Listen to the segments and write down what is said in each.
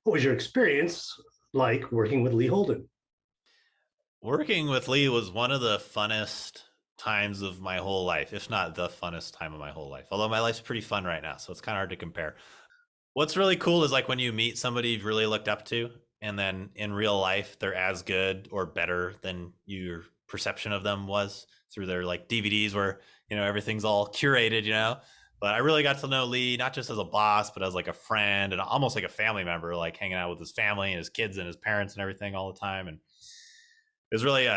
What was your experience like working with Lee Holden? Working with Lee was one of the funnest times of my whole life, if not the funnest time of my whole life. Although my life's pretty fun right now, so it's kind of hard to compare. What's really cool is like when you meet somebody you've really looked up to, and then in real life they're as good or better than your perception of them was through their like DVDs where everything's all curated, But I really got to know Lee not just as a boss, but as like a friend and almost like a family member, like hanging out with his family and his kids and his parents and everything all the time. And it was really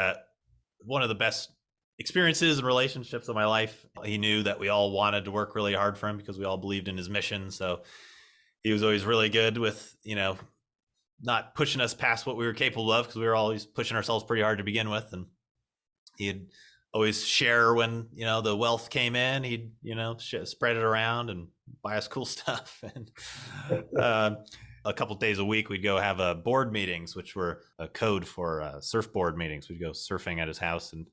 one of the best experiences and relationships of my life. He knew that we all wanted to work really hard for him because we all believed in his mission. So he was always really good with, not pushing us past what we were capable of because we were always pushing ourselves pretty hard to begin with. And he'd always share when, the wealth came in, he'd, spread it around and buy us cool stuff. And a couple days a week, we'd go have board meetings, which were a code for surfboard meetings. We'd go surfing at his house, and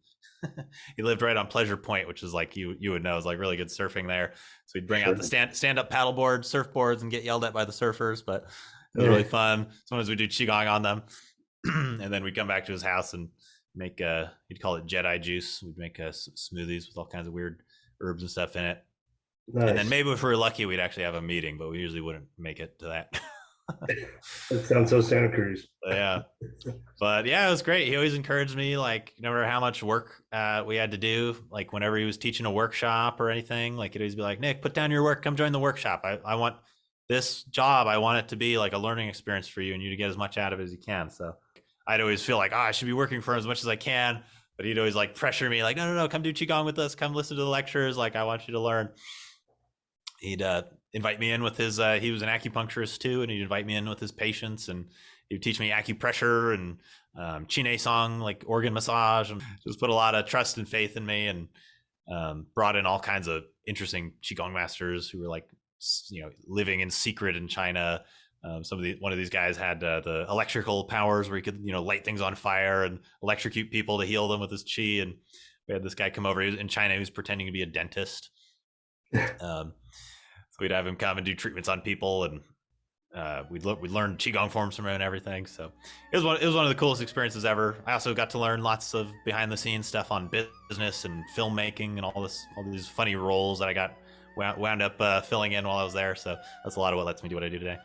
he lived right on Pleasure Point, which is like you would know is like really good surfing there. So we'd bring out the stand up paddleboard surfboards and get yelled at by the surfers, but it was really fun. Sometimes we'd do qigong on them, and then we'd come back to his house and make he'd call it Jedi juice. We'd make smoothies with all kinds of weird herbs and stuff in it. Nice. And then maybe if we were lucky, we'd actually have a meeting, but we usually wouldn't make it to that. That sounds so Santa Cruz. Yeah. But yeah, it was great. He always encouraged me, like, no matter how much work we had to do, like whenever he was teaching a workshop or anything, like he'd always be like, Nick, put down your work, come join the workshop. I want this job. I want it to be like a learning experience for you and you to get as much out of it as you can. So I'd always feel like, I should be working for him as much as I can. But he'd always like pressure me like, no, come do Qigong with us. Come listen to the lectures. Like, I want you to learn. He'd invite me in with his, he was an acupuncturist too. And he'd invite me in with his patients and he'd teach me acupressure and Chine Song, like organ massage, and just put a lot of trust and faith in me, and brought in all kinds of interesting Qigong masters who were like, living in secret in China. One of these guys had the electrical powers where he could, light things on fire and electrocute people to heal them with his chi. And we had this guy come over. He was in China. He was pretending to be a dentist. So we'd have him come and do treatments on people, and we'd learn qigong forms from him and everything. So it was one of the coolest experiences ever. I also got to learn lots of behind the scenes stuff on business and filmmaking and all these funny roles that I got wound up filling in while I was there. So that's a lot of what lets me do what I do today.